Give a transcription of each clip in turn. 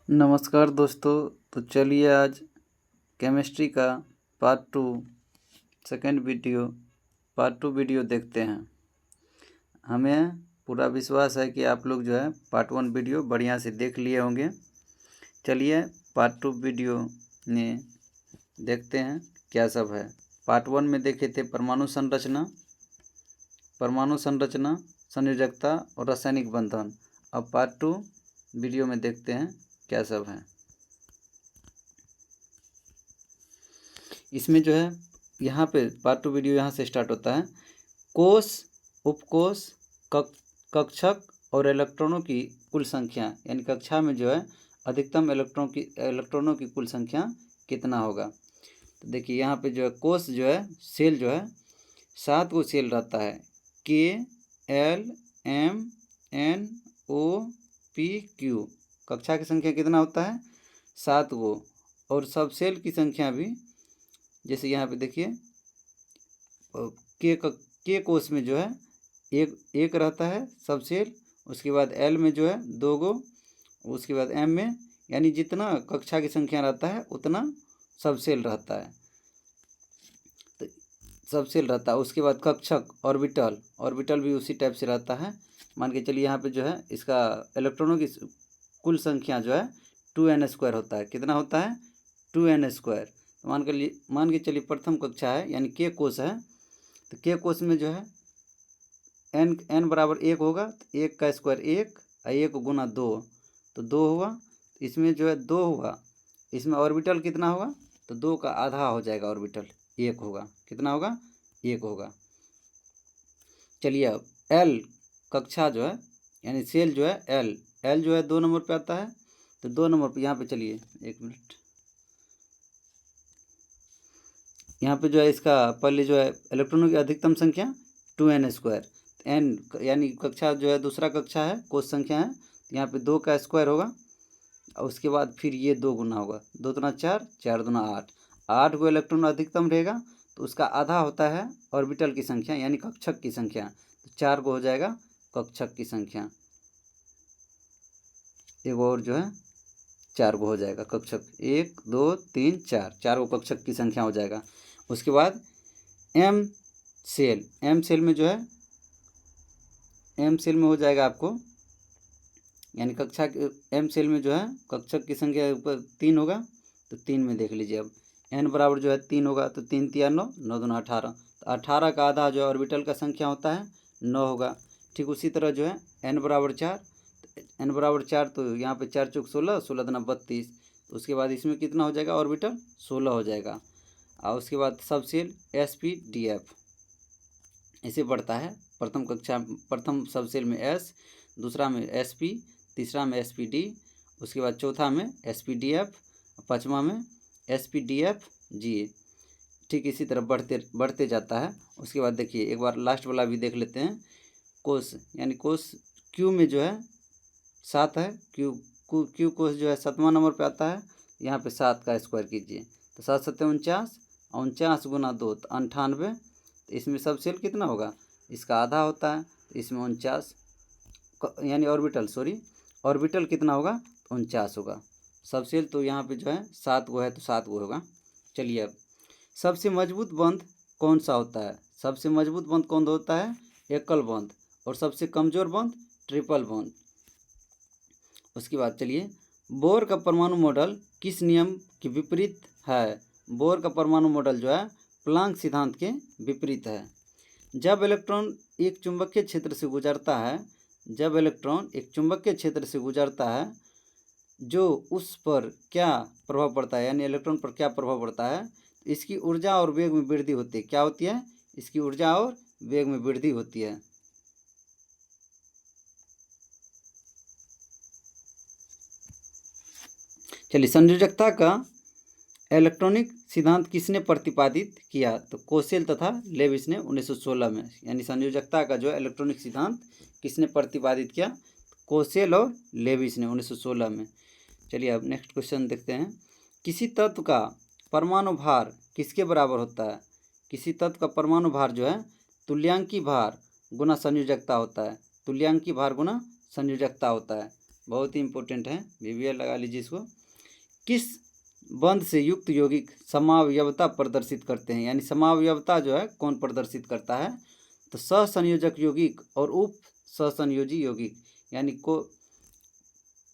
नमस्कार दोस्तों। तो चलिए आज केमिस्ट्री का part 2 second video part 2 video देखते हैं। हमें पूरा विश्वास है कि आप लोग जो है पार्ट 1 वीडियो बढ़िया से देख लिए होंगे। चलिए पार्ट 2 वीडियो में देखते हैं क्या सब है। पार्ट 1 में देखे थे परमाणु संरचना, संयोजकता और रासायनिक बंधन। अब पार्ट 2 वीडियो में देखते हैं क्या सब है। इसमें जो है यहाँ पे पार्ट 2 वीडियो यहाँ से स्टार्ट होता है। कोष, उपकोष, कक्षक और इलेक्ट्रॉनों की कुल संख्या, यानी कक्षा में जो है अधिकतम इलेक्ट्रॉनों की कुल संख्या कितना होगा। तो देखिए यहाँ पे जो है कोष जो है सेल जो है 7 गो सेल रहता है। के, एल, एम, एन, ओ, पी, क्यू। कक्षा की संख्या कितना होता है 7 गो। और सब सेल की संख्या भी जैसे यहाँ पे देखिए के कोष में जो है एक रहता है सब सेल। उसके बाद एल में जो है 2 गो। उसके बाद एम में, यानी जितना कक्षा की संख्या रहता है उतना सब सेल रहता है। तो सब सेल रहता है। उसके बाद कक्षक ऑर्बिटल भी उसी टाइप से रहता है। मान के चलिए यहाँ पे जो है इसका इलेक्ट्रॉनों की कुल संख्या जो है 2n² होता है। कितना होता है 2n²। तो मान के चलिए प्रथम कक्षा है यानी के कोष है। तो के कोष में जो है n बराबर 1 होगा। तो 1 का स्क्वायर 1 और 1 गुना 2 तो 2 हुआ। इसमें जो है 2 हुआ। इसमें ऑर्बिटल कितना होगा तो 2 का आधा हो जाएगा। ऑर्बिटल 1 होगा। कितना होगा 1 होगा। चलिए अब एल कक्षा जो है यानी सेल जो है एल जो है 2 नंबर पे आता है। तो 2 नंबर पे यहाँ पे चलिए 1 मिनट। यहाँ पे जो है इसका पहले जो है इलेक्ट्रॉनों की अधिकतम संख्या 2n²। n यानी कक्षा जो है दूसरा कक्षा है कोष संख्या है। तो यहाँ पे 2 का स्क्वायर होगा और उसके बाद फिर ये 2 गुना होगा। 2 दूना 4, 4 दूना 8। 8 गो इलेक्ट्रॉन अधिकतम रहेगा तो उसका आधा होता है ऑर्बिटल की संख्या यानी कक्षक की संख्या। तो 4 गो हो जाएगा कक्षक की संख्या। एक और जो है 4 गो हो जाएगा कक्षक। 1 2 3 4, 4 गो कक्षक की संख्या हो जाएगा। उसके बाद एम सेल में जो है एम सेल में हो जाएगा आपको, यानी कक्षा के एम सेल में जो है कक्षक की संख्या ऊपर 3 होगा। तो 3 में देख लीजिए अब n बराबर जो है 3 होगा। तो 3 3 9, 9 दूना 18। तो 18 का आधा जो है ऑर्बिटल का संख्या होता है 9 होगा। ठीक उसी तरह जो है n बराबर 4। n बराबर 4 तो यहाँ पे 4 चौक 16, 16 दूना 32। तो उसके बाद इसमें कितना हो जाएगा ऑर्बिटल 16 हो जाएगा। और उसके बाद सब सेल sp-df ऐसे बढ़ता है। प्रथम सब सेल में s, दूसरा में sp, तीसरा में spd, उसके बाद चौथा में sp-df, पाँचवा में sp-df-Ga। ठीक इसी तरह बढ़ते जाता है। उसके बाद देखिए एक बार लास्ट वाला भी देख लेते हैं। कोष यानी कोष क्यू में जो है 7 है। क्यू कोष जो है 7वां नंबर पे आता है। यहाँ पे 7 का स्क्वायर कीजिए तो 7 7 49, 49 गुना 2 तो 98। तो इसमें सब सेल कितना होगा इसका आधा होता है। तो इसमें 49 यानी ऑर्बिटल कितना होगा 49 होगा। सब सेल तो यहाँ पे जो है 7 गो है तो 7 गो होगा। चलिए अब सबसे मजबूत बंध कौन सा होता है। सबसे मजबूत बंध कौन होता है एकल बंध। और सबसे कमज़ोर बंध ट्रिपल बंध। उसके बाद चलिए बोर का परमाणु मॉडल किस नियम के विपरीत है। बोर का परमाणु मॉडल जो है प्लांक सिद्धांत के विपरीत है। जब इलेक्ट्रॉन एक चुंबकीय क्षेत्र से गुजरता है जो उस पर क्या प्रभाव पड़ता है, यानी इलेक्ट्रॉन पर क्या प्रभाव पड़ता है। इसकी ऊर्जा और वेग में वृद्धि होती है। क्या होती है इसकी ऊर्जा और वेग में वृद्धि होती है। चलिए संयोजकता का इलेक्ट्रॉनिक सिद्धांत किसने प्रतिपादित किया। तो कोसेल तथा लेविस ने 1916 में। यानी संयोजकता का जो इलेक्ट्रॉनिक सिद्धांत किसने प्रतिपादित किया कोसेल और लेविस ने 1916 में। चलिए अब नेक्स्ट क्वेश्चन देखते हैं। किसी तत्व का परमाणु भार किसके बराबर होता है। किसी तत्व का परमाणु भार जो है तुल्यांकी भार गुना संयोजकता होता है। तुल्यांकी भार गुना संयोजकता होता है। बहुत ही इम्पोर्टेंट है, VVL लगा लीजिए इसको। किस बंध से युक्त यौगिक समावयवता प्रदर्शित करते हैं, यानी समावयवता जो है कौन प्रदर्शित करता है, तो सहसंयोजक यौगिक और उप सहसंयोजी यौगिक, यानी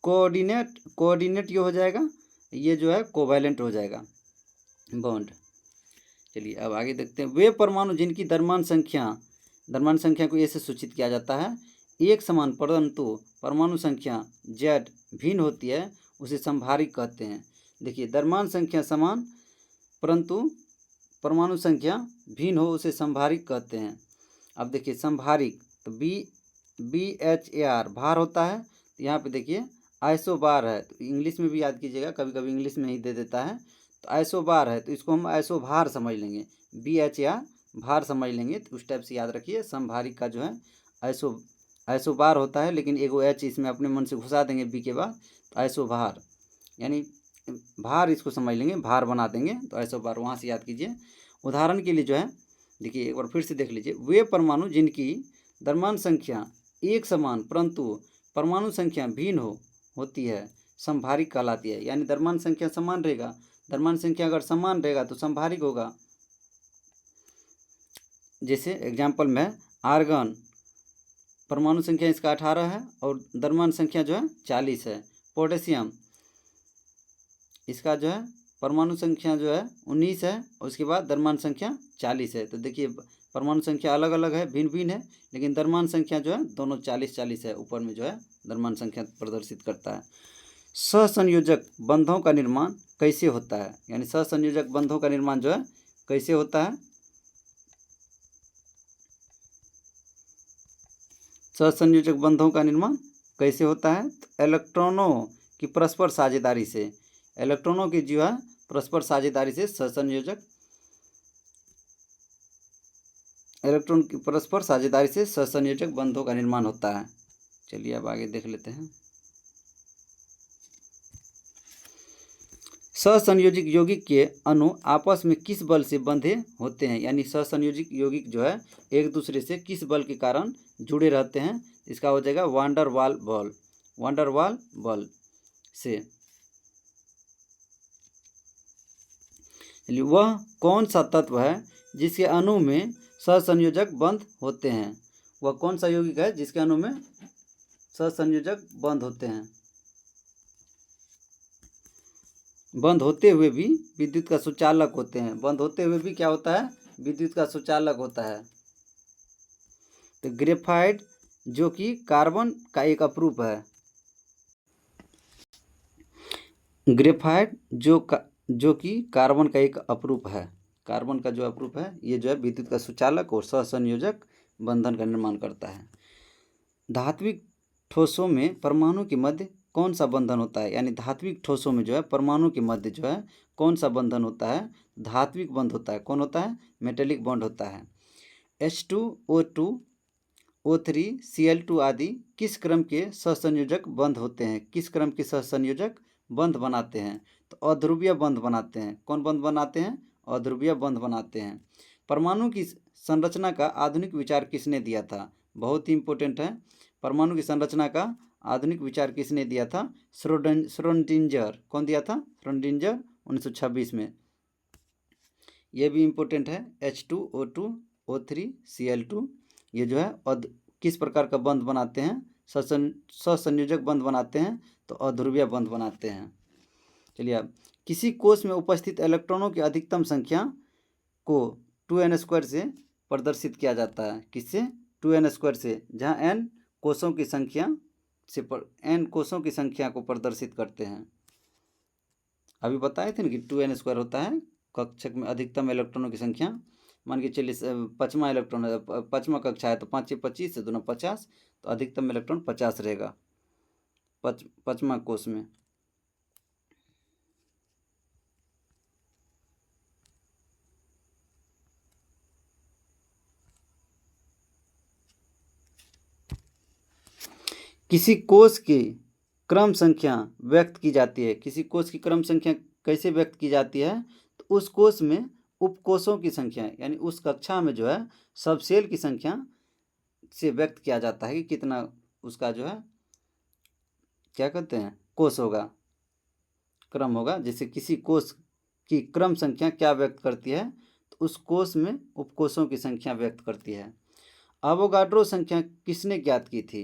कोऑर्डिनेट ये हो जाएगा, ये जो है कोवैलेंट हो जाएगा बॉन्ड। चलिए अब आगे देखते हैं। वे परमाणु जिनकी द्रव्यमान संख्या को ऐसे सूचित किया जाता है, एक समान परंतु परमाणु संख्या Z भिन्न होती है, उसे संभारिक कहते हैं। देखिए, द्रव्यमान संख्या समान परंतु परमाणु संख्या भिन्न हो, उसे संभारिक कहते हैं। अब देखिए संभारिक, तो BHAR भार होता है, तो यहाँ पे देखिए आइसोबार है, तो इंग्लिश में भी याद कीजिएगा, कभी कभी इंग्लिश में ही दे देता है, तो आइसोबार है तो इसको हम आइसोभार समझ लेंगे, BHAR भार समझ लेंगे, तो उस टाइप से याद रखिए। संभारिक का जो है आइसोबार होता है, लेकिन एगो H इसमें अपने मन से घुसा देंगे B के बाद, तो आइसोभार यानी भार इसको समझ लेंगे, भार बना देंगे, तो आइसोबार वहाँ से याद कीजिए। उदाहरण के लिए जो है देखिए एक बार फिर से देख लीजिए, वे परमाणु जिनकी द्रव्यमान संख्या एक समान परंतु परमाणु संख्या भिन्न होती है संभारिक कहलाती है। यानी द्रव्यमान संख्या समान रहेगा, द्रव्यमान संख्या अगर समान रहेगा तो संभारिक होगा। जैसे एग्जाम्पल में आर्गन परमाणु संख्या इसका 18 है और द्रव्यमान संख्या जो है 40 है। पोटेशियम इसका जो है परमाणु संख्या जो है 19 है और उसके बाद द्रव्यमान संख्या 40 है। तो देखिए परमाणु संख्या अलग अलग है, भिन्न भिन्न है, लेकिन द्रव्यमान संख्या जो है दोनों 40-40 है, ऊपर में जो है द्रव्यमान संख्या प्रदर्शित करता है। सहसंयोजक बंधों का निर्माण कैसे होता है, यानी सहसंयोजक बंधों का निर्माण जो है कैसे होता है, सहसंयोजक बंधों का निर्माण कैसे होता है, तो इलेक्ट्रॉनों की परस्पर साझेदारी से, इलेक्ट्रॉनों की जो है परस्पर साझेदारी से इलेक्ट्रॉन की परस्पर साझेदारी से सहसंयोजक बंधों का निर्माण होता है। चलिए अब आगे देख लेते हैं। सहसंयोजक यौगिक के अणु आपस में किस बल से बंधे होते हैं, यानी सहसंयोजक यौगिक जो है एक दूसरे से किस बल के कारण जुड़े रहते हैं, इसका हो जाएगा वांडर वाल बल से। वह कौन सा तत्व है जिसके अणु में सहसंयोजक बंध होते हैं, वह कौन सा यौगिक है जिसके अणु में सहसंयोजक बंध होते हैं, बंद होते हुए भी विद्युत का सुचालक होते हैं, बंद होते हुए भी क्या होता है, विद्युत का सुचालक होता है। तो ग्रेफाइट जो कि कार्बन का एक अपरूप है, ग्रेफाइट जो कि कार्बन का एक अपरूप है, कार्बन का जो अपरूप है ये जो है विद्युत का सुचालक और सहसंयोजक बंधन का निर्माण करता है। धात्विक ठोसों में परमाणु के मध्य कौन सा बंधन होता है, यानी धात्विक ठोसों में जो है परमाणु के मध्य जो है कौन सा बंधन होता है, धात्विक बंध होता है। कौन होता है, मेटेलिक बॉन्ड होता है। H2O2 O3 Cl2 आदि किस क्रम के सहसंयोजक बंध होते हैं, किस क्रम के सहसंयोजक बंध बनाते हैं, तो अध्रुवीय बंध बनाते हैं। कौन बंध बनाते हैं, अध्रुवीय बंध बनाते हैं। परमाणु की संरचना का आधुनिक विचार किसने दिया था, बहुत ही इंपॉर्टेंट है। परमाणु की संरचना का आधुनिक विचार किसने दिया था, श्रोडिंगर। कौन दिया था, श्रोडिंगर 1926 में। ये भी इम्पोर्टेंट है। H2O2 O3 Cl2 ये जो है किस प्रकार का बंध बनाते हैं, सहसंयोजक बंध बनाते हैं, तो अध्रुवीय बंध बनाते हैं। चलिए अब किसी कोष में उपस्थित इलेक्ट्रॉनों की अधिकतम संख्या को 2n² से प्रदर्शित किया जाता है। किससे, 2n² से, जहाँ n कोषों की संख्या से n कोषों की संख्या को प्रदर्शित करते हैं। अभी बताए थे ना कि 2n² होता है कक्षक में अधिकतम इलेक्ट्रॉनों की संख्या। मान के चलिए 5वां इलेक्ट्रॉन, 5वां कक्षा है तो 5 × 25 से 2 50, तो अधिकतम इलेक्ट्रॉन 50 रहेगा 5वां कोष में। किसी कोष की क्रम संख्या व्यक्त की जाती है, किसी कोष की क्रम संख्या कैसे व्यक्त की जाती है, तो उस कोष में उपकोषों की संख्या, यानी उस कक्षा में जो है सब सेल की संख्या से व्यक्त किया जाता है कि कितना उसका जो है क्या कहते हैं, कोष होगा, क्रम होगा। जैसे किसी कोष की क्रम संख्या क्या व्यक्त करती है, तो उस कोष में उपकोषों की संख्या व्यक्त करती है। अवोगाड्रो संख्या किसने ज्ञात की थी,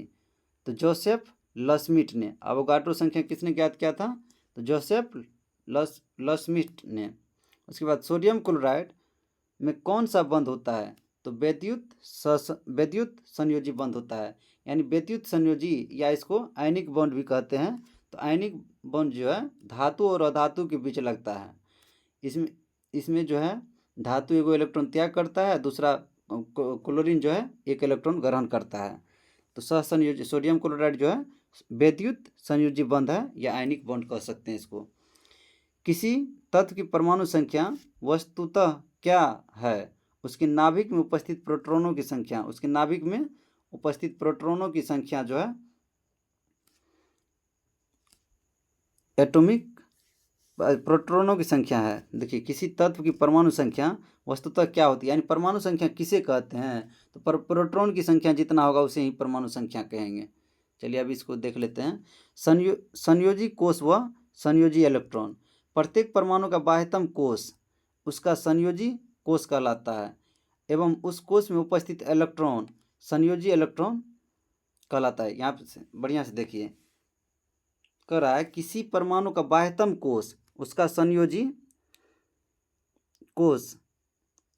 तो जोसेफ लसमिट ने। अवोगाड्रो संख्या किसने ज्ञात किया था, तो जोसेफ लसमिट ने। उसके बाद सोडियम क्लोराइड में कौन सा बंध होता है, तो वैद्युत संयोजी बंध होता है। यानी वैद्युत संयोजी या इसको आयनिक बॉन्ड भी कहते हैं। तो आयनिक बॉन्ड जो है धातु और अधातु के बीच लगता है। इसमें जो है धातु एगो इलेक्ट्रॉन त्याग करता है, दूसरा क्लोरीन जो है एक इलेक्ट्रॉन ग्रहण करता है। तो सहसंयोजी सोडियम क्लोराइड जो है वैद्युत संयोजी बंध है या आयनिक बॉन्ड कह सकते हैं इसको। किसी तत्व की परमाणु संख्या वस्तुतः क्या है, उसके नाभिक में उपस्थित प्रोटॉनों की संख्या। उसके नाभिक में उपस्थित प्रोटॉनों की संख्या जो है एटॉमिक प्रोटॉनों की संख्या है। देखिए किसी तत्व की परमाणु संख्या वस्तुतः क्या होती है, यानी परमाणु संख्या किसे कहते हैं, तो प्रोटॉन की संख्या जितना होगा उसे ही परमाणु संख्या कहेंगे। चलिए अब इसको देख लेते हैं। संयोजी कोष व संयोजी इलेक्ट्रॉन। प्रत्येक परमाणु का बाह्यतम कोष उसका संयोजी कोष कहलाता है, एवं उस कोष में उपस्थित इलेक्ट्रॉन संयोजी इलेक्ट्रॉन कहलाता है। यहाँ से बढ़िया से देखिए, कह रहा है किसी परमाणु का बाह्यतम कोष उसका संयोजी कोष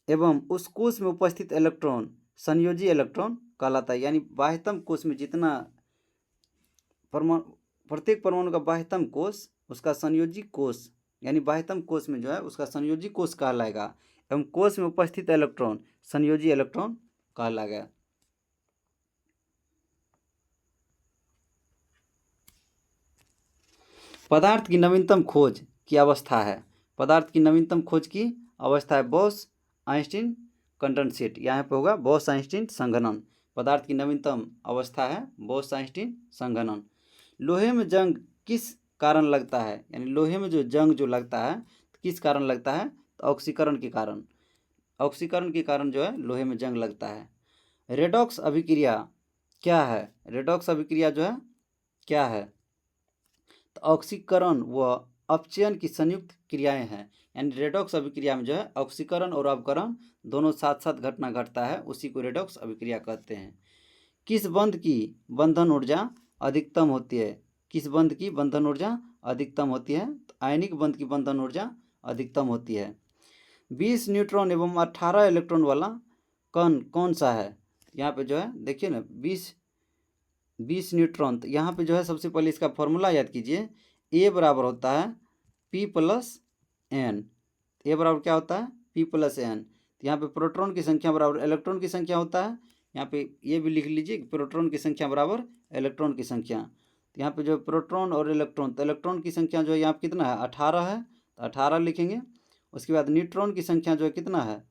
एवं उस कोष में उपस्थित इलेक्ट्रॉन संयोजी इलेक्ट्रॉन कहलाता है। यानी बाह्यतम कोष में जितना प्रत्येक परमाणु का बाह्यतम कोष उसका संयोजी कोष, यानी बाह्यतम कोष में जो है उसका संयोजी कोष कहलाएगा, एवं कोष में उपस्थित इलेक्ट्रॉन संयोजी इलेक्ट्रॉन कहलाएगा। पदार्थ की नवीनतम खोज की अवस्था है। पदार्थ की नवीनतम खोज की अवस्था है बोस आइंस्टीन कंडेंसेट। यहाँ पे होगा बोस आइंस्टीन संघनन। पदार्थ की नवीनतम अवस्था है बोस आइंस्टीन संघनन। लोहे में जंग किस कारण लगता है, यानी लोहे में जो जंग जो लगता है किस कारण लगता है, तो ऑक्सीकरण के कारण। ऑक्सीकरण के कारण जो है लोहे में जंग लगता है। रेडॉक्स अभिक्रिया क्या है, रेडॉक्स अभिक्रिया जो है क्या है, तो ऑक्सीकरण व अपचयन की संयुक्त क्रियाएं हैं। यानी रेडॉक्स अभिक्रिया में जो है ऑक्सीकरण और अपकरण दोनों साथ साथ घटना घटता है, उसी को रेडॉक्स अभिक्रिया कहते हैं। किस बंध की बंधन ऊर्जा अधिकतम होती है, किस बंध की बंधन ऊर्जा अधिकतम होती है, तो आयनिक बंध की बंधन ऊर्जा अधिकतम होती है। 20 न्यूट्रॉन एवं 18 इलेक्ट्रॉन वाला कण कौन सा है, यहाँ पे जो है देखिए ना 20 न्यूट्रॉन। तो यहाँ पे जो है सबसे पहले इसका फॉर्मूला याद कीजिए, ए बराबर होता है P प्लस एन। ए बराबर क्या होता है, P प्लस एन। तो यहाँ पे प्रोटॉन की संख्या बराबर इलेक्ट्रॉन की संख्या होता है। यहाँ पे ये भी लिख लीजिए प्रोटॉन की संख्या बराबर इलेक्ट्रॉन की संख्या। तो यहाँ पे जो प्रोटॉन और इलेक्ट्रॉन, तो इलेक्ट्रॉन की संख्या जो है यहाँ पे कितना है 18 है, तो 18 लिखेंगे। उसके बाद न्यूट्रॉन की संख्या जो है कितना है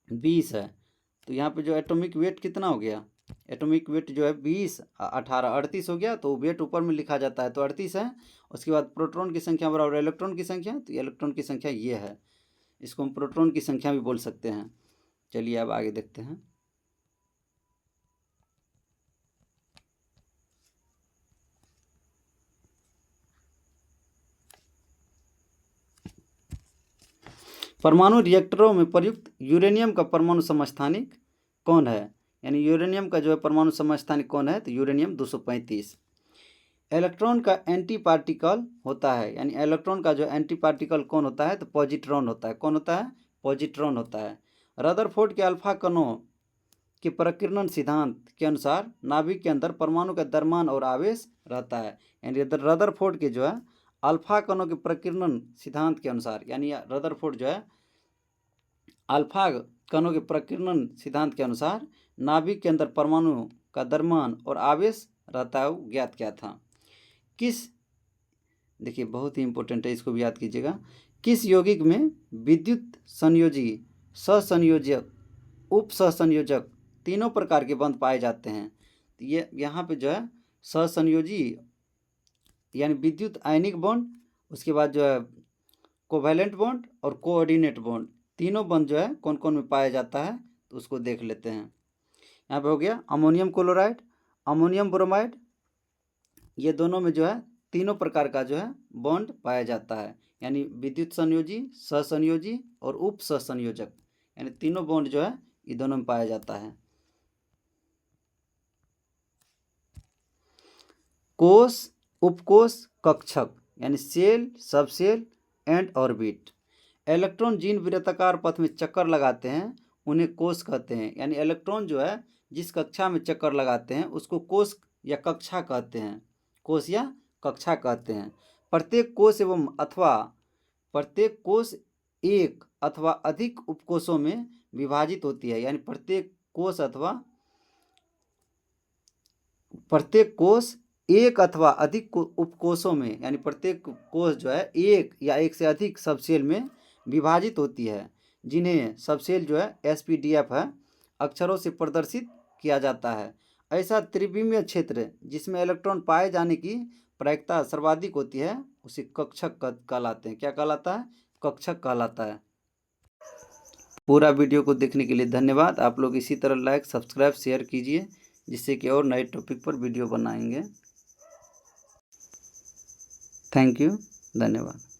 20 है। तो यहाँ पे जो एटॉमिक वेट कितना हो गया, एटॉमिक वेट जो है 20 18 38 हो गया। तो वेट ऊपर में लिखा जाता है तो 38 है। उसके बाद प्रोटॉन की संख्या बराबर इलेक्ट्रॉन की संख्या, तो इलेक्ट्रॉन की संख्या ये है। इसको हम प्रोटॉन की संख्या भी बोल सकते हैं। चलिए अब आगे देखते हैं। परमाणु रिएक्टरों में प्रयुक्त यूरेनियम का परमाणु समस्थानिक कौन है, यानी यूरेनियम का जो है परमाणु समस्थानिक कौन है, तो यूरेनियम 235। इलेक्ट्रॉन का एंटी पार्टिकल होता है, यानी इलेक्ट्रॉन का जो एंटी पार्टिकल कौन होता है, तो पॉजिट्रॉन होता है। कौन होता है, पॉजिट्रॉन होता है। रदरफोर्ड के अल्फा कणों के प्रकीर्णन सिद्धांत के अनुसार नाभिक के अंदर परमाणु का द्रव्यमान और आवेश रहता है। यानी रदरफोर्ड के जो है अल्फा कणों के प्रकीर्णन सिद्धांत के अनुसार, यानी रदरफोर्ड जो है अल्फा कणों के प्रकीर्णन सिद्धांत के अनुसार नाभिक के अंदर परमाणु का द्रव्यमान और आवेश रहता है, वो ज्ञात किया था। किस, देखिए बहुत ही इंपॉर्टेंट है, इसको भी याद कीजिएगा। किस यौगिक में विद्युत संयोजी, सहसंयोजक, उप सहसंयोजक तीनों प्रकार के बंध पाए जाते हैं। तो ये यहाँ पे जो है सहसंयोजी यानी विद्युत आयनिक बॉन्ड, उसके बाद जो है कोवैलेंट बॉन्ड और कोऑर्डिनेट बॉन्ड, तीनों बंध जो है कौन कौन में पाया जाता है, तो उसको देख लेते हैं। यहाँ पे हो गया अमोनियम क्लोराइड, अमोनियम ब्रोमाइड, ये दोनों में जो है तीनों प्रकार का जो है बॉन्ड पाया जाता है, यानी विद्युत संयोजी, सहसंयोजी और उप सहसंयोजक, यानी तीनों बॉन्ड जो है ये दोनों में पाया जाता है। कोश, उपकोश, कक्षक, यानी cell, subcell and orbit. Electron जिन वृत्ताकार पथ में चक्कर लगाते हैं उन्हें कोश कहते हैं, यानी इलेक्ट्रॉन जो है जिस कक्षा में चक्कर लगाते हैं उसको कोश या कक्षा कहते हैं, कोश या कक्षा कहते हैं। प्रत्येक कोश एवं अथवा प्रत्येक कोश एक अथवा अधिक उपकोशों में विभाजित होती है, यानी प्रत्येक कोश एक अथवा अधिक उपकोशों में, यानी प्रत्येक कोश जो है एक या एक से अधिक सबसेल में विभाजित होती है, जिन्हें सबसेल जो है SPDF है अक्षरों से प्रदर्शित किया जाता है। ऐसा त्रिविमीय क्षेत्र जिसमें इलेक्ट्रॉन पाए जाने की प्रायिकता सर्वाधिक होती है उसे कक्षक कहलाते हैं। क्या कहलाता है? कक्षक कहलाता है। पूरा वीडियो को देखने के लिए धन्यवाद। आप लोग इसी तरह लाइक, सब्सक्राइब, शेयर कीजिए, जिससे कि और नए टॉपिक पर वीडियो बनाएंगे। थैंक यू, धन्यवाद।